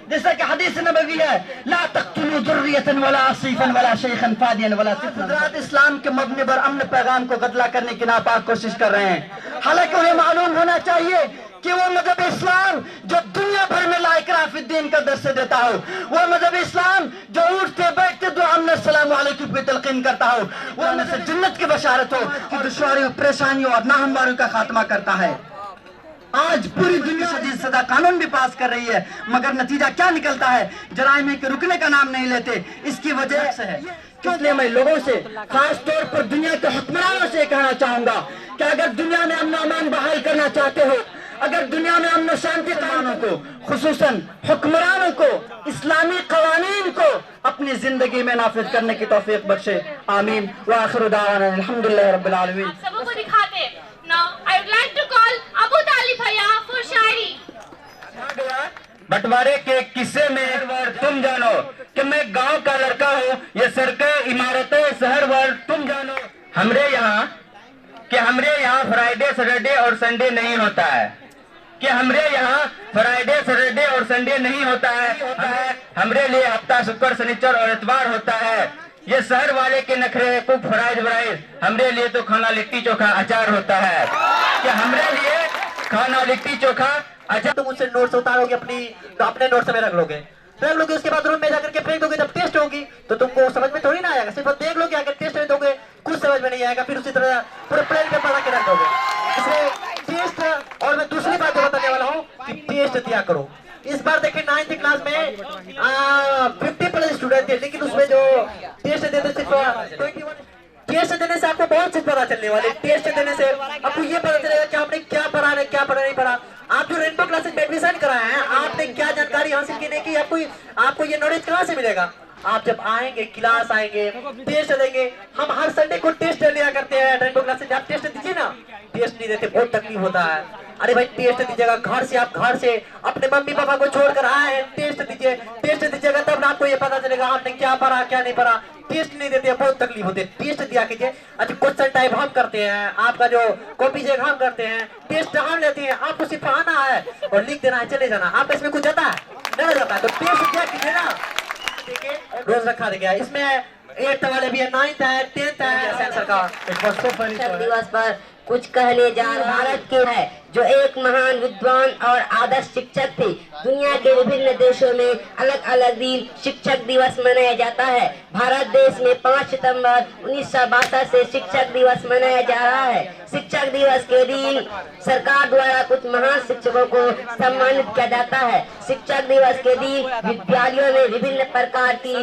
जैसा कि हदीस नबवी है ला तक़्तुलू ज़ुर्रियतन वला असीफन वला शेखन फादियन वला हज़रात इस्लाम के मबनी पर अमन पैगाम को गदला करने की नापाक कोशिश कर रहे हैं। हालांकि उन्हें मालूम होना चाहिए कि वो मजहब इस्लाम जो दुनिया भर में ला इकराह फिद्दीन का दर्स देता हो, वो मजहब इस्लाम जो उठते बैठते दुआ अस्सलामु अलैकुम की तलकीन करता हो, वो में से जन्नत की बशारत हो कि दुश्वारियों परेशानियों और नाहमवारियों का खात्मा करता है। आज पूरी दुनिया शदीद सजा कानून भी पास कर रही है, मगर नतीजा क्या निकलता है? जराइम के रुकने का नाम नहीं लेते। इसकी वजह से है इसलिए मैं लोगों से, खास तौर पर दुनिया के हुक्मरानों से कहना चाहूंगा कि अगर दुनिया में अमन अमान बहाल करना चाहते हो, अगर दुनिया में अमन शांति कानूनों को, खुसूसन हुक्मरानों को, इस्लामी कवानीन को अपनी जिंदगी में नाफिज करने की तौफीक बख्शे। आमीन व आखिर दावाना अल्हम्दुलिल्लाह रब्बिल आलमीन। आप सबों को दिखाते। Now I would like to call Abu तालिब भैया for शायरी। बंटवारे के किस्से में एक बार तुम जानो कि मैं गांव का लड़का हूँ, ये सड़कें इमारतें शहर भर तुम जानो। हमरे यहाँ फ्राइडे सैटरडे और संडे नहीं होता है, कि हमरे यहाँ फ्राइडे सैटरडे और संडे नहीं होता है। हमरे लिए हफ्ता शुक्र शनिचर और इतवार होता है। ये शहर वाले के नखरे कुछ फ्राइज व्राइज, हमरे लिए तो खाना लिट्टी चोखा अचार होता है, कि हमरे लिए खाना लिट्टी चोखा। अच्छा तुम मुझसे नोट्स उतारोगे तो अपने नोट्स में रख लोगे, उसके बाद रूम में जाकर के फेंक दोगे। जब टेस्ट होगी तो तुमको समझ में थोड़ी ना आएगा, सिर्फ देख लोगे। अगर टेस्ट नहीं दोगे कुछ समझ में नहीं आएगा, फिर उसी तरह पूरे प्लेन पे पढ़ा के रख दोगे। इसलिए टेस्ट, और मैं दूसरी बात जो बताने वाला हूँ कि टेस्ट दिया करो। इस बार देखिए 9th क्लास में 50+ स्टूडेंट थे, लेकिन उसमें जो टेस्ट देते सिर्फ 21। टेस्ट देने से आपको बहुत चीज पता चलने वाली। टेस्ट देने से आपको ये पता चलेगा कि आपने क्या पढ़ा है, क्या पढ़ा नहीं पढ़ा। आप जो रेनबो क्लासेस में एडमिशन कराए हैं, आपने क्या जानकारी हासिल की नहीं की, आपको ये नॉलेज कहाँ से मिलेगा? आप जब आएंगे, क्लास आएंगे, टेस्ट देंगे। हम हर संडे को टेस्ट लिया करते हैं रेनबो क्लासेस। आप टेस्ट दीजिए ना, टेस्ट नहीं देते बहुत तकलीफ होता है। अरे भाई टेस्ट दीजिएगा, घर से आप घर से अपने मम्मी पापा को छोड़कर आए हैं, टेस्ट दीजिएगा, तब आपको ये पता चलेगा आपने क्या पढ़ा क्या नहीं पढ़ा। टेस्ट नहीं देते, बहुत तकलीफ होती है। टेस्ट दिया कीजिए। अच्छा क्वेश्चन टाइप हम करते हैं, आपका जो कॉपी चेक हम करते हैं, टेस्ट हम लेते हैं। आपको सिर्फ आना है और लिख देना है, चले जाना। आपका इसमें कुछ आता है नहीं जाता है, तो टेस्ट दिया कीजिए ना। देखिए रोज रखा गया इसमें 8th वाले भी है, 9th है, 10th है। सेंसर का शिक्षक दिवस पर कुछ कहने जा रहा भारत के है जो एक महान विद्वान और आदर्श शिक्षक थे। दुनिया के विभिन्न देशों में अलग अलग दिन शिक्षक दिवस मनाया जाता है। भारत देश में 5 सितंबर 1962 से शिक्षक दिवस मनाया जा रहा है। शिक्षक दिवस के दिन सरकार द्वारा कुछ महान शिक्षकों को सम्मानित किया जाता है। शिक्षक दिवस के दिन विद्यालयों में विभिन्न प्रकार की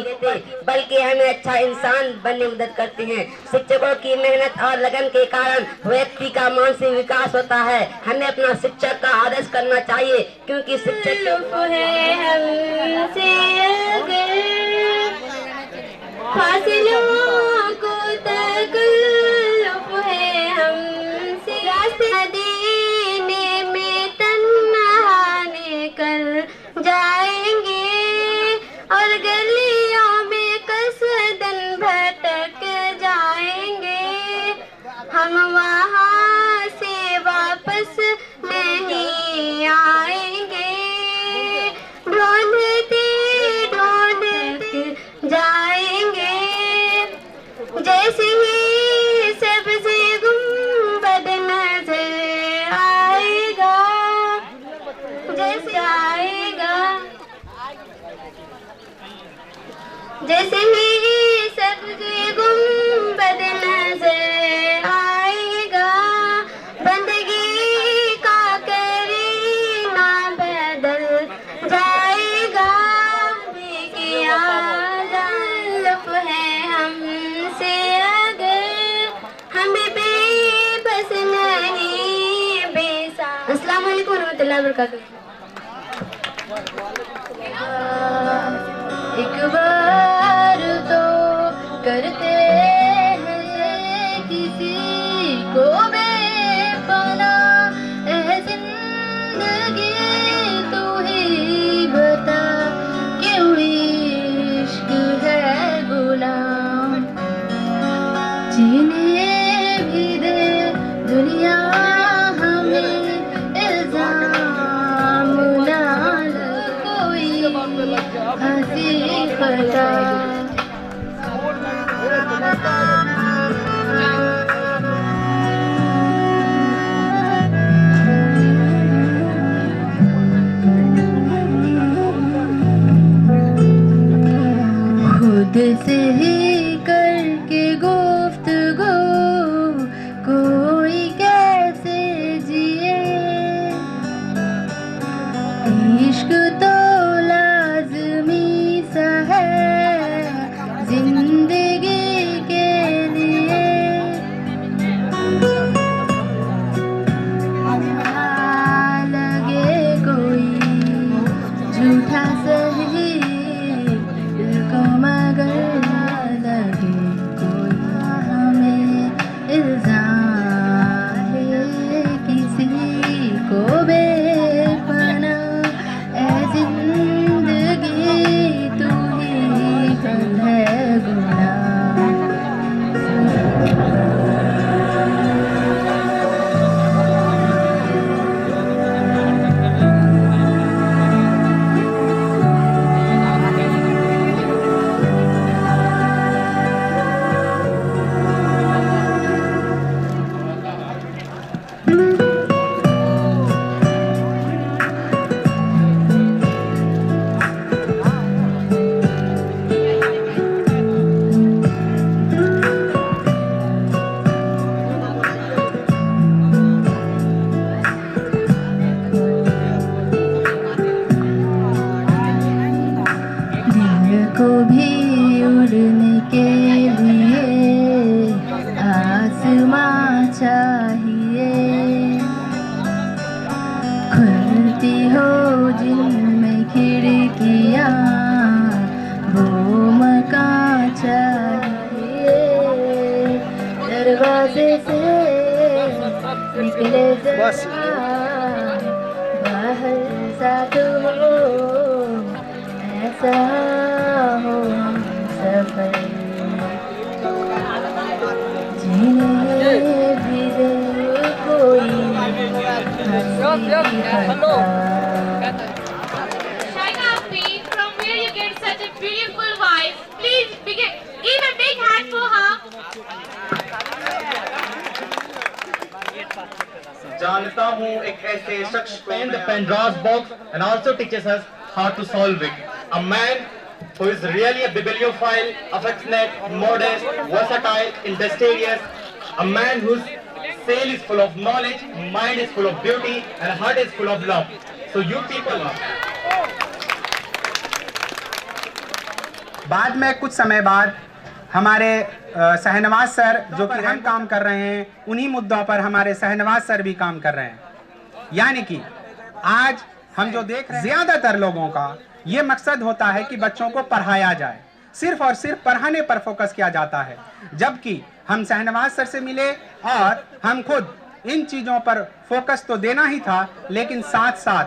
बल्कि हमें अच्छा इंसान बनने में मदद करते हैं। शिक्षकों की मेहनत और लगन के कारण व्यक्ति का मानसिक विकास होता है। हमें अपना शिक्षक का आदर्श करना चाहिए, क्योंकि शिक्षक है हमसे अगर फासिलों को तकल्लुफ़ है हमसे। रास्ते देने में तन्हा निकल जाएंगे और गलियों में कसदन भटक जाएंगे। हम वहाँ से वापस नहीं आएंगे, ढूंढते ढूंढते जाएंगे। जैसे ही सबसे गुंबद नजर आएगा, जैसे आएगा, जैसे ही सबसे गुंबद नजर आएगा, बंदगी का करीना बदल जाएगा। क्या ताल्लुक़ है हमसे अगर हमें बेबस नहीं बेसार। अस्सलाम वालेकुम रहमतुल्लाहि व बरकातहू। एक बार तो करते हैं किसी को बेपना, जिंदगी खता खुद से ही करके गुफ्तगू कोई कैसे जिए इश्क तो लाज़मी सा है जिंदगी के लिए लगे कोई झूठा सही दिल को मगर लगे कोई हमें इल्जाम है किसी को बेपना ऐ जिंदगी तू ही कल है गुनाह दिल को भी उड़ने के लिए आसमां चाहिए खुलती हो जिनमें खिड़कियां वो मकान चाहिए दरवाजे से निकले जरा बाहर साथ हो ऐसा हो सफर जीने भी दे कोई Shaina Afi, from where you get such a beautiful voice, please give a big hand for her. जानता हूँ एक ऐसे शख्स pen the pen draws box and also teaches us how to solve it. A man who is really a bibliophile, affectionate, modest, versatile, industrious. A man whose soul is full of knowledge, mind is full of beauty, and heart is full of love. So you people are. बाद में कुछ समय बाद हमारे Shahnawaz sir जो कि हम काम कर रहे हैं उन्हीं मुद्दों पर हमारे शहनवाज सर भी काम कर रहे हैं। यानी कि आज हम जो देख रहे हैं ज्यादातर लोगों का ये मकसद होता है कि बच्चों को पढ़ाया जाए, सिर्फ और सिर्फ पढ़ाने पर फोकस किया जाता है, जबकि हम शहनवाज सर से मिले और हम खुद इन चीज़ों पर फोकस तो देना ही था, लेकिन साथ साथ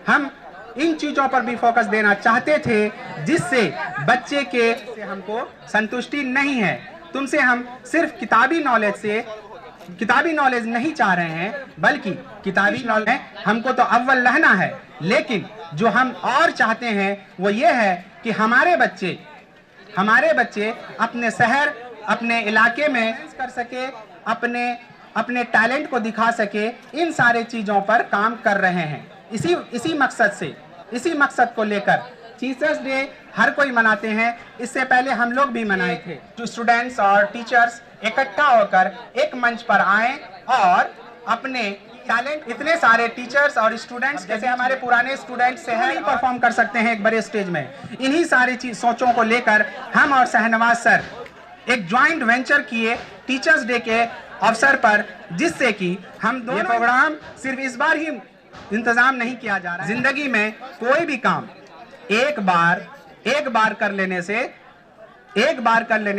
हम इन चीज़ों पर भी फोकस देना चाहते थे जिससे बच्चे के हमको संतुष्टि नहीं है। तुमसे हम सिर्फ किताबी नॉलेज नहीं चाह रहे हैं, बल्कि किताबी नॉलेज हमको तो अव्वल रहना है, लेकिन जो हम और चाहते हैं वो ये है कि हमारे बच्चे अपने शहर, अपने इलाके में कर सके, अपने टैलेंट को दिखा सके। इन सारे चीज़ों पर काम कर रहे हैं। इसी मकसद को लेकर टीचर्स डे हर कोई मनाते हैं। इससे पहले हम लोग भी मनाए थे। जो स्टूडेंट्स और टीचर्स इकट्ठा होकर एक मंच पर आए और अपने टैलेंट, इतने सारे टीचर्स और स्टूडेंट्स जैसे हमारे पुराने स्टूडेंट्स से ही परफॉर्म कर सकते हैं एक बड़े स्टेज में। इन्हीं सारी सोचों को लेकर हम और शहनवाज सर एक ज्वाइंट वेंचर किए टीचर्स डे के अवसर पर, जिससे कि हम दोनों प्रोग्राम सिर्फ इस बार ही इंतजाम नहीं किया जा रहा है। जिंदगी में कोई भी काम एक बार कर लेने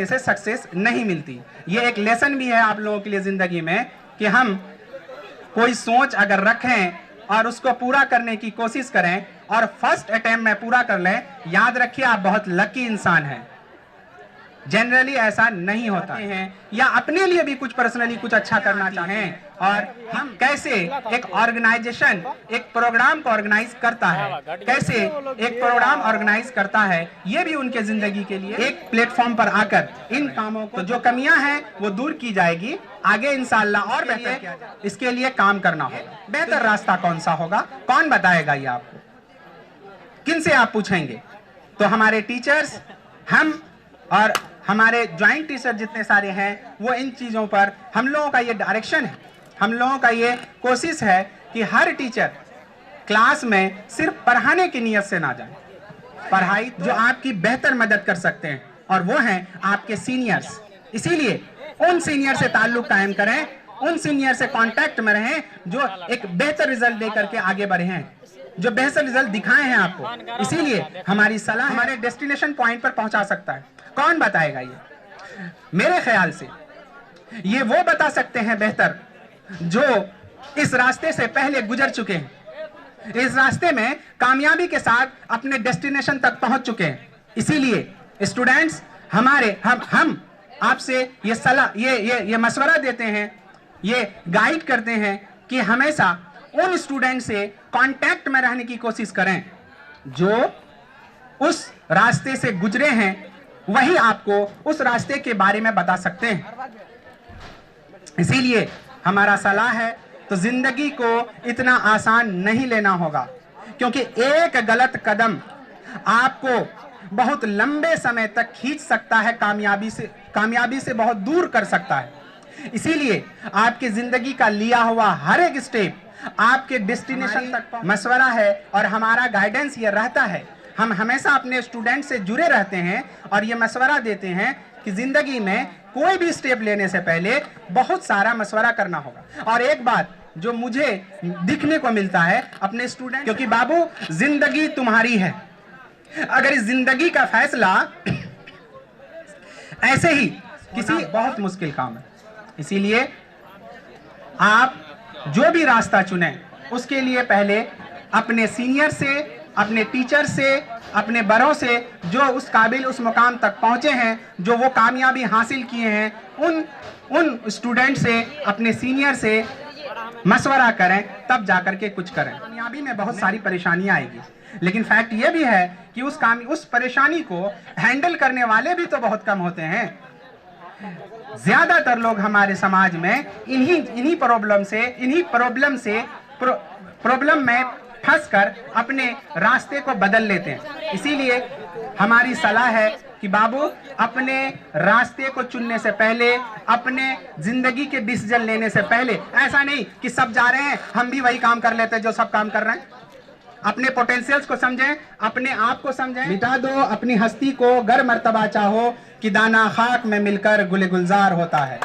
से सक्सेस नहीं मिलती। ये एक लेसन भी है आप लोगों के लिए जिंदगी में कि हम कोई सोच अगर रखें और उसको पूरा करने की कोशिश करें और फर्स्ट अटेम्प्ट में पूरा कर लें, याद रखिए आप बहुत लकी इंसान हैं। जनरली ऐसा नहीं होता है, या अपने लिए भी कुछ पर्सनली कुछ अच्छा करना चाहें और हम कैसे एक ऑर्गेनाइजेशन एक प्रोग्राम को ऑर्गेनाइज करता है, कैसे एक प्रोग्राम ऑर्गेनाइज करता है, ये भी उनके जिंदगी के लिए एक प्लेटफॉर्म पर आकर इन कामों को जो कमियां हैं वो दूर की जाएगी, आगे इंशाअल्लाह और बेहतर इसके लिए काम करना होगा। बेहतर रास्ता कौन सा होगा, कौन बताएगा ये आपको, किन से आप पूछेंगे? तो हमारे टीचर्स, हम और हमारे ज्वाइंट टीचर जितने सारे हैं वो इन चीज़ों पर हम लोगों का ये डायरेक्शन है, हम लोगों का ये कोशिश है कि हर टीचर क्लास में सिर्फ पढ़ाने की नीयत से ना जाए, पढ़ाई जो आपकी बेहतर मदद कर सकते हैं और वो हैं आपके सीनियर्स। इसीलिए उन सीनियर से ताल्लुक कायम करें, उन सीनियर से कांटेक्ट में रहें जो एक बेहतर रिजल्ट दे करके आगे बढ़े हैं, जो बेहतर रिजल्ट दिखाए हैं आपको। इसीलिए हमारी सलाह हमारे डेस्टिनेशन पॉइंट पर पहुंचा सकता है। कौन बताएगा ये? मेरे ख्याल से ये वो बता सकते हैं बेहतर जो इस रास्ते से पहले गुजर चुके हैं, इस रास्ते में कामयाबी के साथ अपने डेस्टिनेशन तक पहुंच चुके हैं। इसीलिए स्टूडेंट्स हमारे हम आपसे ये सलाह ये मशवरा देते हैं, ये गाइड करते हैं कि हमेशा उन स्टूडेंट से कांटेक्ट में रहने की कोशिश करें जो उस रास्ते से गुजरे हैं, वही आपको उस रास्ते के बारे में बता सकते हैं। इसीलिए हमारा सलाह है तो जिंदगी को इतना आसान नहीं लेना होगा, क्योंकि एक गलत कदम आपको बहुत लंबे समय तक खींच सकता है, कामयाबी से बहुत दूर कर सकता है। इसीलिए आपकी जिंदगी का लिया हुआ हर एक स्टेप आपके डेस्टिनेशन तक मशवरा है और हमारा गाइडेंस ये रहता है। हम हमेशा अपने स्टूडेंट से जुड़े रहते हैं और ये मशवरा देते हैं कि जिंदगी में कोई भी स्टेप लेने से पहले बहुत सारा मशवरा करना होगा। और एक बात जो मुझे दिखने को मिलता है अपने स्टूडेंट, क्योंकि बाबू जिंदगी तुम्हारी है, अगर इस जिंदगी का फैसला ऐसे ही किसी बहुत मुश्किल काम है। इसीलिए आप जो भी रास्ता चुने उसके लिए पहले अपने सीनियर से, अपने टीचर से, अपने बड़ों से जो उस काबिल उस मुकाम तक पहुंचे हैं, जो वो कामयाबी हासिल किए हैं, उन स्टूडेंट से, अपने सीनियर से मशवरा करें, तब जाकर के कुछ करें। कामयाबी में बहुत सारी परेशानियां आएगी, लेकिन फैक्ट ये भी है कि उस परेशानी को हैंडल करने वाले भी तो बहुत कम होते हैं। ज्यादातर लोग हमारे समाज में इन्हीं प्रॉब्लम में फंसकर अपने रास्ते को बदल लेते हैं। इसीलिए हमारी सलाह है कि बाबू अपने रास्ते को चुनने से पहले, अपने जिंदगी के डिसीजन लेने से पहले, ऐसा नहीं कि सब जा रहे हैं हम भी वही काम कर लेते हैं जो सब काम कर रहे हैं। अपने पोटेंशियल्स को समझें, अपने आप को समझें, मिटा दो अपनी हस्ती को, गर मर्तबा चाहो कि दाना खाक में मिलकर गुले गुलजार होता है।